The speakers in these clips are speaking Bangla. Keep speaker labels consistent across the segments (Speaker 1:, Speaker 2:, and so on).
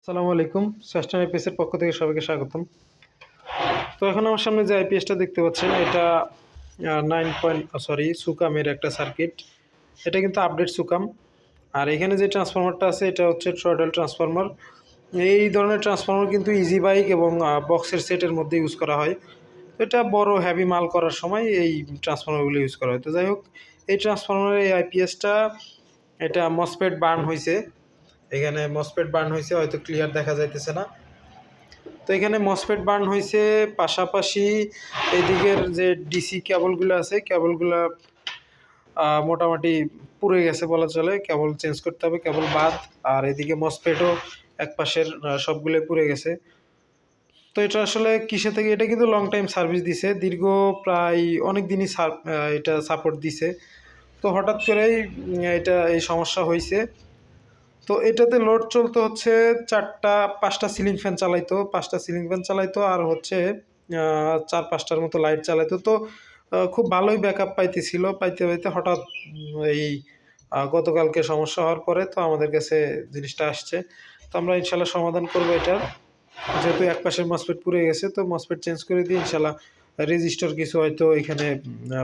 Speaker 1: আসসালামু আলাইকুম। সাস্টেন আইপিএসের পক্ষ থেকে সবাইকে স্বাগতম। তো এখন আমার সামনে যে আইপিএসটা দেখতে পাচ্ছেন এটা 9 সুকামের একটা সার্কিট। এটা কিন্তু আপডেট সুকাম। আর এখানে যে ট্রান্সফরমারটা আছে এটা হচ্ছে ট্রয়ডাল ট্রান্সফরমার। এই ধরনের ট্রান্সফরমার কিন্তু ইজি বাইক এবং বক্সের সেটের মধ্যে ইউজ করা হয়। তো এটা বড় হেভি মাল করার সময় এই ট্রান্সফরমারগুলো ইউজ করা হয়। তো যাই হোক, এই ট্রান্সফরমারের এই আইপিএসটা এটা মসফেট বার্ন হয়েছে। এখানে মসফেট বার্ন হয়েছে, হয়তো ক্লিয়ার দেখা যাইতেছে না। তো এখানে মসফেট বার্ন হয়েছে, পাশাপাশি এদিকের যে ডিসি কেবলগুলো আছে কেবলগুলো মোটামুটি পুড়ে গেছে বলা চলে। কেবল চেঞ্জ করতে হবে, কেবল বাদ। আর এদিকে মসফেটও এক পাশের সবগুলো পুড়ে গেছে। তো এটা আসলে কিসে থেকে, এটা কিন্তু লং টাইম সার্ভিস দিছে, দীর্ঘ প্রায় অনেক দিনই এটা সাপোর্ট দিছে। তো হঠাৎ করেই এটা এই সমস্যা হয়েছে। তো এটাতে লোড চলতে হচ্ছে 5টা সিলিং ফ্যান চালাইতো, 5টা সিলিং ফ্যান চালাইতো, আর হচ্ছে 4-5টার মতো লাইট চালাইতো। তো খুব ভালোই ব্যাকআপ পাইতেছিল, পাইতে পাইতে হঠাৎ এই গতকালকে সমস্যা হওয়ার পরে তো আমাদের কাছে জিনিসটা আসছে। তো আমরা ইনশাল্লাহ সমাধান করবো এটার। যেহেতু এক পাশের মসফেট পুড়ে গেছে, তো মসফেট চেঞ্জ করে দিয়ে ইনশাল্লাহ রেজিস্টার কিছু হয়তো এখানে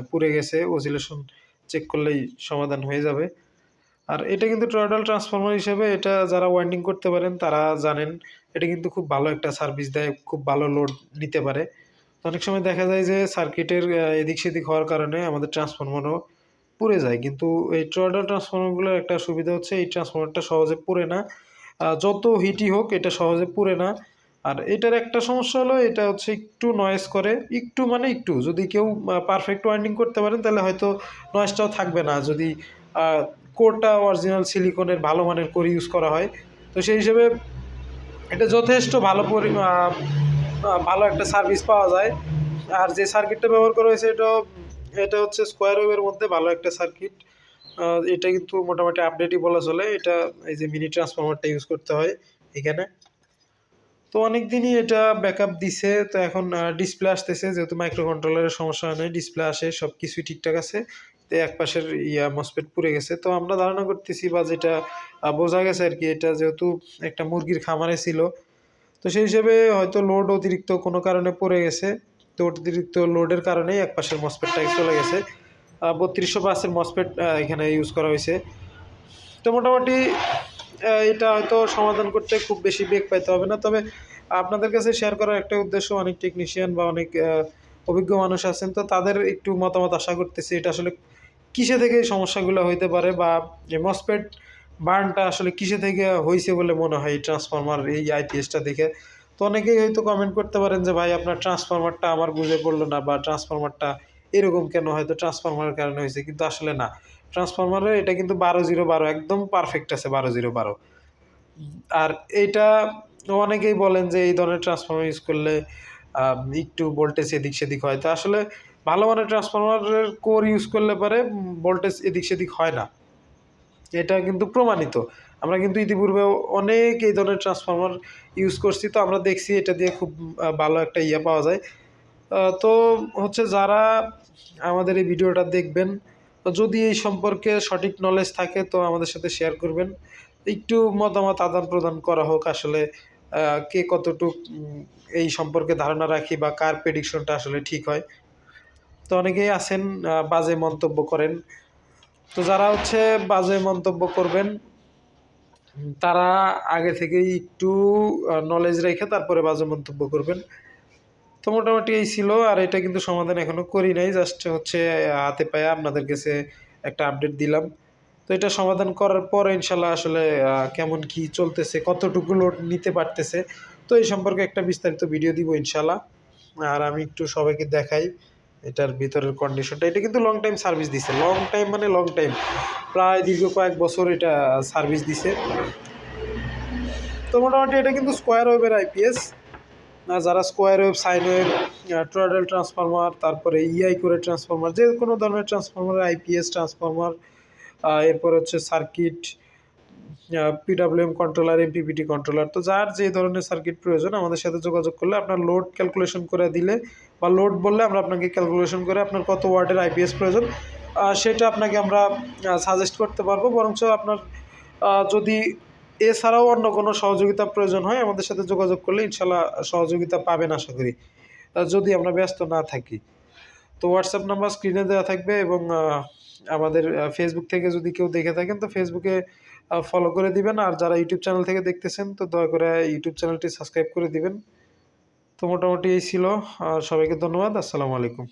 Speaker 1: পুড়ে গেছে, অসিলেশন চেক করলেই সমাধান হয়ে যাবে। আর এটা কিন্তু ট্রয়ডাল ট্রান্সফরমার হিসেবে এটা যারা ওয়াইন্ডিং করতে পারেন তারা জানেন, এটা কিন্তু খুব ভালো একটা সার্ভিস দেয়, খুব ভালো লোড নিতে পারে। অনেক সময় দেখা যায় যে সার্কিটের এদিক সেদিক হওয়ার কারণে আমাদের ট্রান্সফরমারও পুড়ে যায়, কিন্তু এই ট্রয়ডাল ট্রান্সফরমারগুলোর একটা সুবিধা হচ্ছে এই ট্রান্সফরমারটা সহজে পুড়ে না। যত হিটই হোক এটা সহজে পুড়ে না। আর এটার একটা সমস্যা হলো এটা হচ্ছে একটু নয়েজ করে, একটু মানে একটু। যদি কেউ পারফেক্ট ওয়াইন্ডিং করতে পারেন তাহলে হয়তো নয়েজটাও থাকবে না, যদি কোরটা অরিজিনাল সিলিকনের ভালো মানের কোর ইউজ করা হয়। তো সেই হিসেবে এটা যথেষ্ট ভালো একটা সার্ভিস পাওয়া যায়। আর যে সার্কিটটা ব্যবহার করা হয়েছে এটা হচ্ছে স্কোয়ার ওয়েভের মধ্যে ভালো একটা সার্কিট। এটা কিন্তু মোটামুটি আপডেটই বলা চলে। এটা এই যে মিনি ট্রান্সফরমারটা ইউজ করতে হয় এখানে। তো অনেক দিনই এটা ব্যাকআপ দিছে। তো এখন ডিসপ্লে আসতেছে, যেহেতু মাইক্রো কন্ট্রোলারের সমস্যা হয় নাই, ডিসপ্লে আসে, সব কিছুই ঠিকঠাক আছে। তো এক পাশের মসফেট পুড়ে গেছে। তো আমরা ধারণা করতেছি বা যেটা বোঝা গেছে আর কি, এটা যেহেতু একটা মুরগির খামারে ছিল, তো সেই হিসেবে হয়তো লোড অতিরিক্ত কোনো কারণে পড়ে গেছে। তো অতিরিক্ত লোডের কারণেই এক পাশের মসফেটটা চলে গেছে। 3200 মসফেট এখানে ইউজ করা হয়েছে। তো মোটামুটি এটা হয়তো সমাধান করতে খুব বেশি বেগ পাইতে হবে না। তবে আপনাদের কাছে শেয়ার করার একটা উদ্দেশ্য, অনেক টেকনিশিয়ান বা অনেক অভিজ্ঞ মানুষ আছেন, তো তাদের একটু মতামত আশা করতেছি এটা আসলে কিসে থেকে এই সমস্যাগুলো হইতে পারে, বা যে মসফেট বার্নটা আসলে কিসে থেকে হয়েছে বলে মনে হয় এই ট্রান্সফরমার এই আইপিএসটা দেখে। তো অনেকেই হয়তো কমেন্ট করতে পারেন যে ভাই আপনার ট্রান্সফরমারটা আমার বুঝে পড়লো না, বা ট্রান্সফরমারটা এরকম কেন, হয়তো ট্রান্সফরমারের কারণে হয়েছে, কিন্তু আসলে না। ট্রান্সফরমারে এটা কিন্তু 12-0-12 একদম পারফেক্ট আছে, 12-0-12। আর এইটা অনেকেই বলেন যে এই ধরনের ট্রান্সফরমার ইউজ করলে একটু ভোল্টেজ এদিক সেদিক হয়। তো আসলে ভালো মানের ট্রান্সফরমারের কোর ইউজ করলে পরে ভোল্টেজ এদিক সেদিক হয় না, এটা কিন্তু প্রমাণিত। আমরা কিন্তু ইতিপূর্বে অনেক এই ধরনের ট্রান্সফরমার ইউজ করছি, তো আমরা দেখছি এটা দিয়ে খুব ভালো একটা পাওয়া যায়। তো হচ্ছে যারা আমাদের এই ভিডিওটা দেখবেন, যদি এই সম্পর্কে সঠিক নলেজ থাকে তো আমাদের সাথে শেয়ার করবেন। একটু মতামত আদান প্রদান করা হোক, আসলে কে কতটুক এই সম্পর্কে ধারণা রাখি, বা কার প্রেডিকশনটা আসলে ঠিক হয়। তো অনেকেই আছেন বাজে মন্তব্য করেন। তো যারা হচ্ছে বাজে মন্তব্য করবেন তারা আগে থেকেই একটু নলেজ রেখে তারপরে বাজে মন্তব্য করবেন। তো মোটামুটি এই ছিল। আর এটা কিন্তু সমাধান এখনো করি নাই, জাস্ট হচ্ছে হাতে পায়ে আপনাদের কাছে একটা আপডেট দিলাম। তো এটা সমাধান করার পর ইনশাল্লাহ আসলে কেমন কি চলতেছে, কতটুকু লোড নিতে পারতেছে, তো এই সম্পর্কে একটা বিস্তারিত ভিডিও দিব ইনশাল্লাহ। আর আমি একটু সবাইকে দেখাই এটার ভিতরের কন্ডিশনটা। এটা কিন্তু লং টাইম সার্ভিস দিছে, লং টাইম মানে লং টাইম, প্রায় দীর্ঘ কয়েক বছর এটা সার্ভিস দিছে। তো মোটামুটি এটা কিন্তু স্কোয়ার ওয়েভের আইপিএস। যারা square wave, sine wave, toroidal transformer, তারপরে ইআই করে ট্রান্সফরমার, যে কোনো ধরনের ট্রান্সফরমার, আইপিএস ট্রান্সফরমার, এরপর হচ্ছে circuit, PWM controller, MPPT controller, তো যার যে ধরনের সার্কিট প্রয়োজন আমাদের সাথে যোগাযোগ করলে, আপনার লোড ক্যালকুলেশন করে দিলে বা লোড বললে আমরা আপনাকে ক্যালকুলেশন করে আপনার কত ওয়াটের আইপিএস প্রয়োজন সেটা আপনাকে আমরা সাজেস্ট করতে পারবো। বরঞ্চ আপনার যদি এছাড়াও অন্য কোনো সহযোগিতা প্রয়োজন হয় আমাদের সাথে যোগাযোগ করলে ইনশাল্লাহ সহযোগিতা পাবেন আশা করি, যদি আমরা ব্যস্ত না থাকি। তো হোয়াটসঅ্যাপ নাম্বার স্ক্রিনে দেওয়া থাকবে, এবং আমাদের ফেসবুক থেকে যদি কেউ দেখে থাকেন তো ফেসবুকে ফলো করে দিবেন, আর যারা ইউটিউব চ্যানেল থেকে দেখতেছেন তো দয়া করে ইউটিউব চ্যানেলটি সাবস্ক্রাইব করে দিবেন। তো মোটামুটি এই ছিল। আর সবাইকে ধন্যবাদ। আসসালামু আলাইকুম।